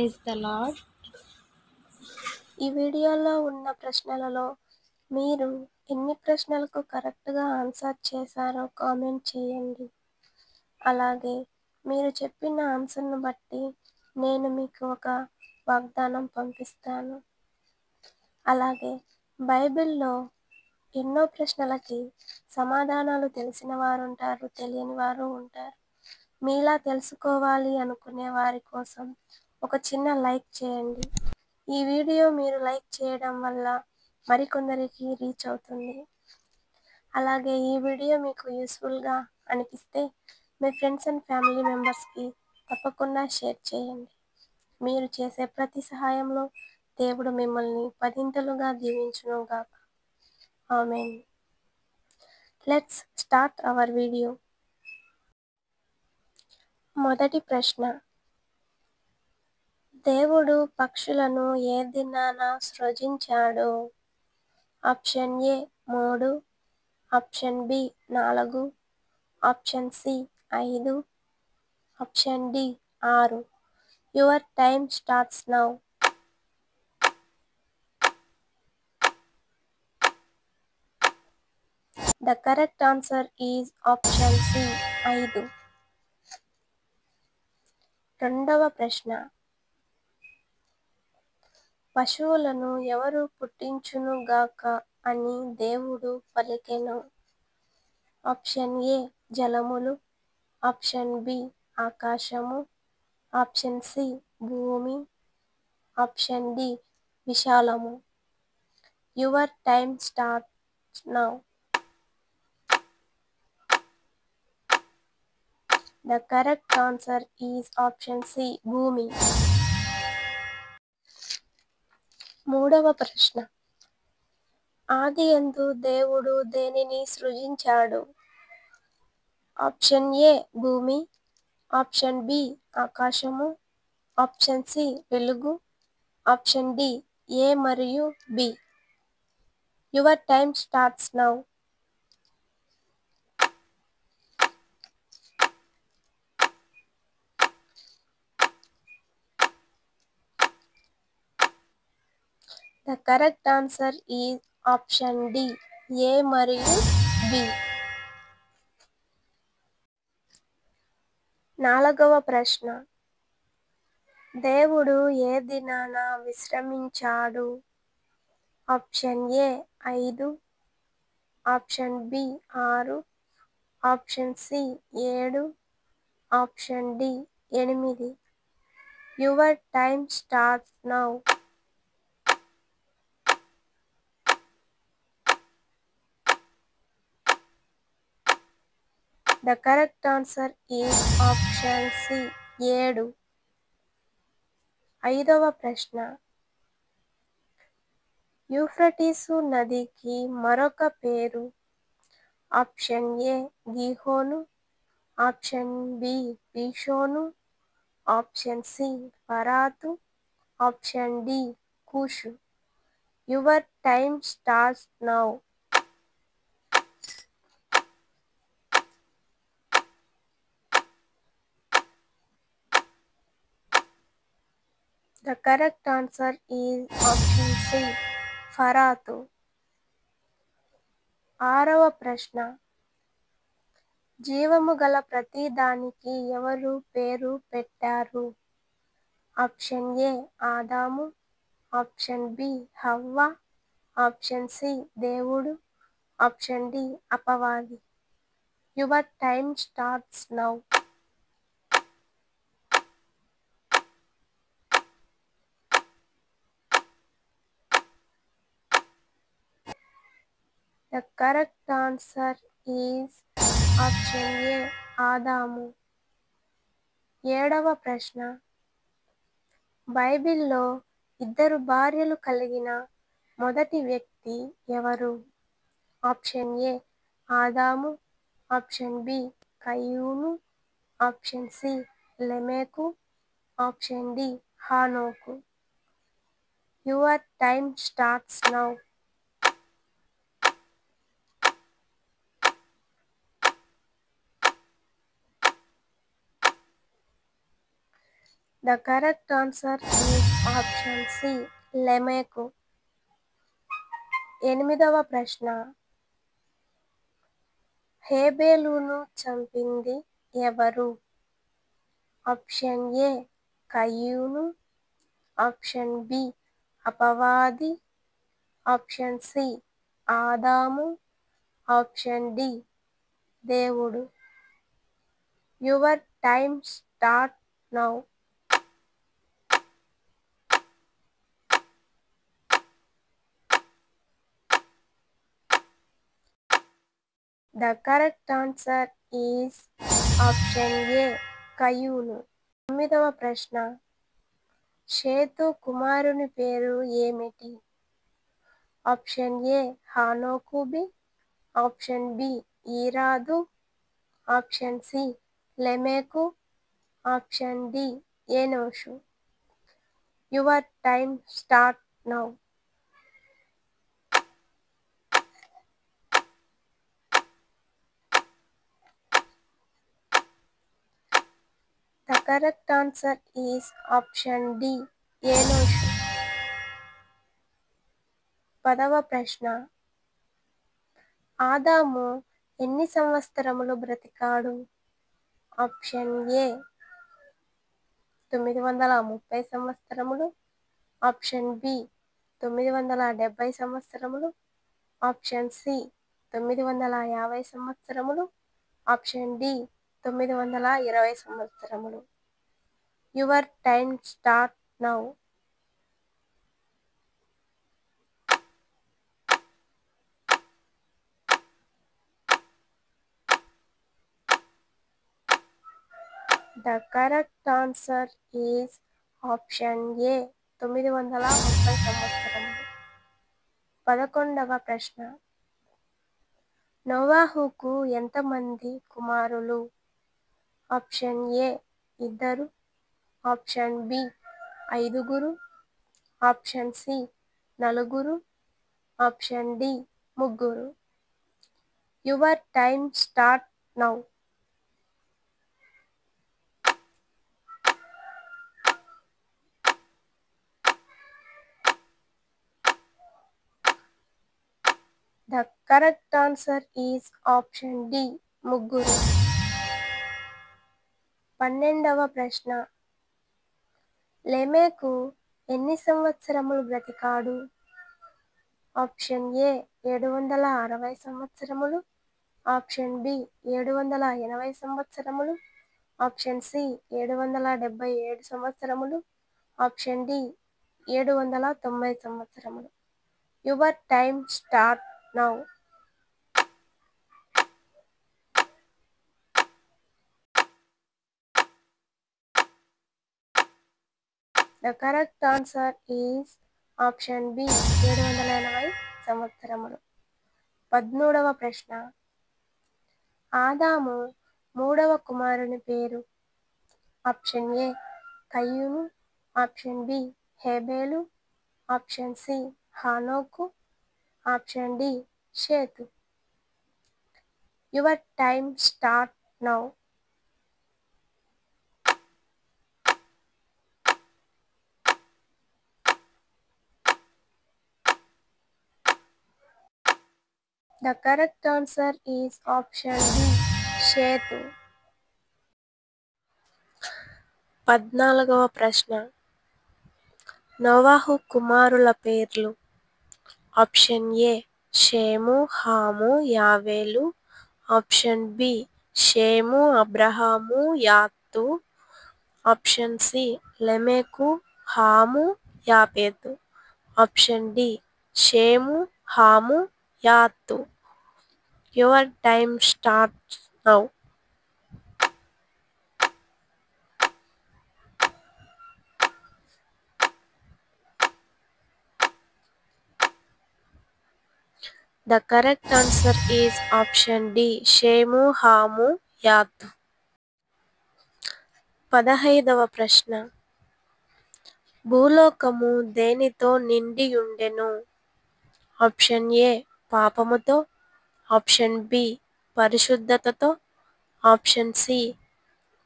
Praise the lord. ఈ వీడియోలో ఉన్న ప్రశ్నలలో మీరు ఎన్ని ప్రశ్నలకు కరెక్ట్గా ఆన్సర్ చేశారో కామెంట్ చేయండి. అలాగే మీరు చెప్పిన ఆన్సర్ను బట్టి నేను మీకు ఒక వాగ్దానం పంపిస్తాను. అలాగే బైబిల్లో ఎన్నో ప్రశ్నలకి సమాధానాలు తెలిసిన వారు ఉంటారు, తెలియని వారు ఉంటారు. మీలా తెలుసుకోవాలి అనుకునే వారి కోసం ఒక చిన్న లైక్ చేయండి. ఈ వీడియో మీరు లైక్ చేయడం వల్ల మరికొందరికి రీచ్ అవుతుంది. అలాగే ఈ వీడియో మీకు యూస్ఫుల్గా అనిపిస్తే మీ ఫ్రెండ్స్ అండ్ ఫ్యామిలీ మెంబర్స్కి తప్పకుండా షేర్ చేయండి. మీరు చేసే ప్రతి సహాయంలో దేవుడు మిమ్మల్ని పదింతలుగా దీవించునుగాక. ఆమేన్. Let's start our video. మొదటి ప్రశ్న, దేవుడు పక్షులను ఏ దినాన సృజించాడు? Option A 3, option B 4, option C 5, option D 6. Your time starts now. The correct answer is option C 5. రెండవ ప్రశ్న, పశువులను ఎవరు పుట్టించునుగాక అని దేవుడు పలికెను? ఆప్షన్ ఏ జలములు, ఆప్షన్ బి ఆకాశము, ఆప్షన్ సి భూమి, ఆప్షన్ డి విశాలము. Your time starts now. The correct answer is option C భూమి. మూడవ ప్రశ్న, ఆదియందు దేవుడు దేనిని సృజించాడు? ఆప్షన్ ఏ భూమి, ఆప్షన్ బి ఆకాశము, ఆప్షన్ సి వెలుగు, ఆప్షన్ డి ఏ మరియు B. Your time starts now. The correct answer is option D A మరియు బి. నాలుగవ ప్రశ్న, దేవుడు ఏ దినాన విశ్రమించాడు? Option A 5, option B 6, option C 7, option D 8. Your time starts now. The correct answer is option C 7. ఐదవ ప్రశ్న, Euphrates నదికి మరొక పేరు? ఆప్షన్ ఏ గిహోను, ఆప్షన్ బి పీషోను, ఆప్షన్ సి ఫరాతు, ఆప్షన్ డి కూషు. Your time starts now. The correct answer is option C ఫరాతు. ఆరవ ప్రశ్న, జీవము గల ప్రతి దానికి ఎవరు పేరు పెట్టారు? ఆప్షన్ ఏ ఆదాము, ఆప్షన్ బి హవ్వ, ఆప్షన్ సి దేవుడు, ఆప్షన్ డి అపవాది. Your time starts now. The correct answer is option A ఆదాము. ఏడవ ప్రశ్న, బైబిల్లో 2 భార్యలు కలిగిన మొదటి వ్యక్తి ఎవరు? ఆప్షన్ ఏ ఆదాము, ఆప్షన్ బి కయీను, ఆప్షన్ సి లెమెకు, ఆప్షన్ డి హానోకు. Your time starts now. The correct answer is option C. లెమెకు. 8వ ప్రశ్న. హేబెలును చంపింది ఎవరు? ఆప్షన్ ఏ కయీను, ఆప్షన్ బి అపవాది, ఆప్షన్ సి ఆదాము, ఆప్షన్ డి దేవుడు. Your time start now. The correct answer is option A. కయూను. 9వ ప్రశ్న. షేతు కుమారుని పేరు ఏమిటి? ఆప్షన్ ఏ హానోకుబి, ఆప్షన్ బి ఈరాదు, ఆప్షన్ సి లెమెకు, option D Enosh. Your time start now. The correct answer is option D. ఎనోషు. 10వ ప్రశ్న. ఆదాము ఎన్ని సంవత్సరములు బ్రతికాడు? ఆప్షన్ ఏ 930 సంవత్సరములు, ఆప్షన్ బి 970 సంవత్సరములు, ఆప్షన్ సి 950 సంవత్సరములు, ఆప్షన్ డి 920 సంవత్సరములు. Your time start now. The correct answer is option A. 930 సంవత్సరములు. 11వ ప్రశ్న. నోవాహుకు ఎంతమంది కుమారులు? Option A 2, option B 5, option C 4, option D 3. Your time start now. The correct answer is option D. 3. 12వ ప్రశ్న. లెమెకు ఎన్ని సంవత్సరములు బ్రతికాడు? ఆప్షన్ ఏ 760 సంవత్సరములు, ఆప్షన్ బి 780 సంవత్సరములు, ఆప్షన్ సి 777 సంవత్సరములు, ఆప్షన్ డి 790 సంవత్సరములు. Your time start now. The correct answer is option B. 780 సంవత్సరములు. 13వ ప్రశ్న. ఆదాము 3వ కుమారుని పేరు? ఆప్షన్ ఏ కయీను, ఆప్షన్ బి హేబెలు, ఆప్షన్ సి హానోకు, ఆప్షన్ డి షేతు. Your time start now. The correct answer is option B. షేతు. 14వ ప్రశ్న. నోవాహు కుమారుల పేర్లు? ఆప్షన్ ఏ షేము, హాము, యావేలు, ఆప్షన్ బి షేము, అబ్రహాము, యాతు, ఆప్షన్ సి లెమెకు, హాము, యాపెతు, ఆప్షన్ డి షేము, హాము, యాతు. Your time start now. The correct answer is option D. షేము, హాము, యాతు. 15వ ప్రశ్న. భూలోకము దేనితో నిండియుండెను? ఆప్షన్ ఏ పాపముతో, ఆప్షన్ బి పరిశుద్ధతతో, ఆప్షన్ సి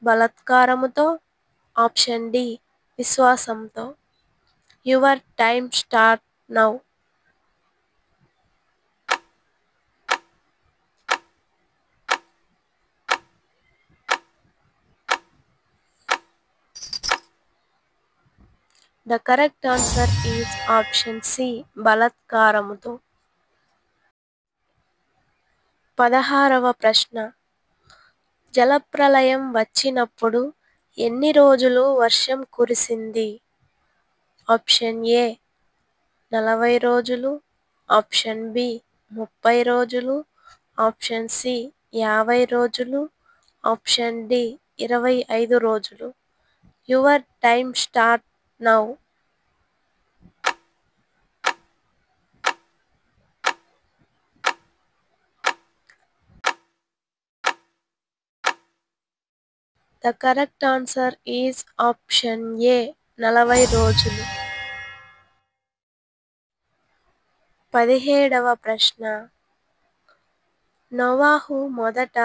బలాత్కారముతో, ఆప్షన్ డి విశ్వాసంతో. Your time start now. The correct answer is option C, బలాత్కారముతో. 16వ ప్రశ్న. జలప్రళయం వచ్చినప్పుడు ఎన్ని రోజులు వర్షం కురిసింది? ఆప్షన్ ఏ 40 రోజులు, ఆప్షన్ బి 30 రోజులు, ఆప్షన్ సి 50 రోజులు, ఆప్షన్ డి 25 రోజులు. Your time start now. The correct answer is option ఏ 40 రోజులు. 17వ ప్రశ్న. నోవాహు మొదట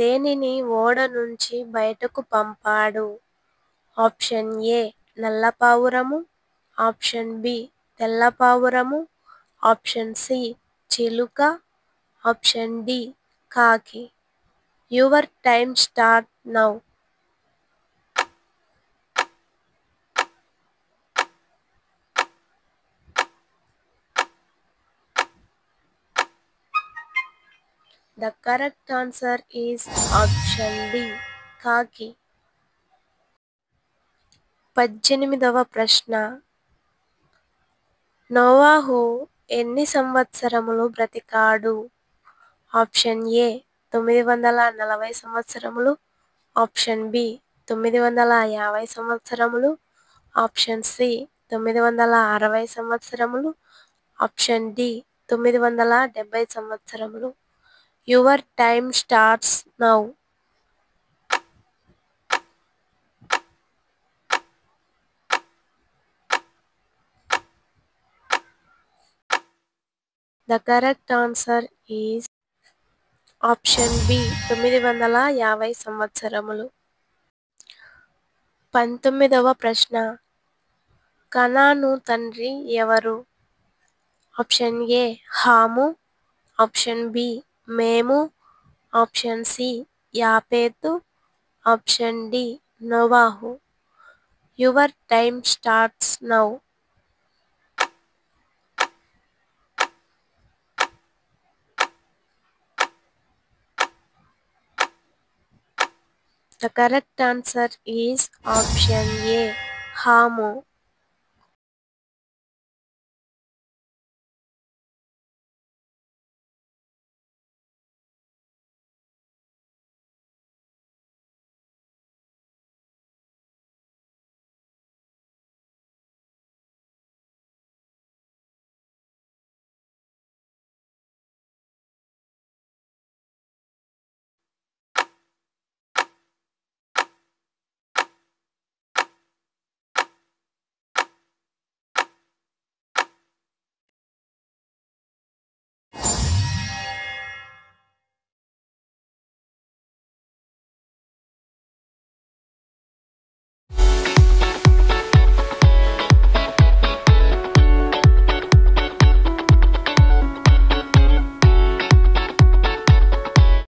దేనిని ఓడ నుంచి బయటకు పంపాడు? ఆప్షన్ ఏ నల్ల పావురము, ఆప్షన్ బి తెల్ల పావురము, ఆప్షన్ సి చిలుక, ఆప్షన్ డి కాకి. Your time start now. The correct answer is option D కాకి. 18వ ప్రశ్న. నోవాహు ఎన్ని సంవత్సరములు బ్రతికాడు? ఆప్షన్ ఏ 940 సంవత్సరములు, ఆప్షన్ బి 950 సంవత్సరములు, ఆప్షన్ సి 960 సంవత్సరములు, ఆప్షన్ డి 970 సంవత్సరములు. Your time starts now. The correct answer is option B 950 సంవత్సరములు. 19వ ప్రశ్న. కనాను తండ్రి ఎవరు? ఆప్షన్ ఏ హాము, ఆప్షన్ బి మేము, ఆప్షన్ సి యాపేతు, ఆప్షన్ డి నోవాహు. Your time starts now. The correct answer is option A Ham.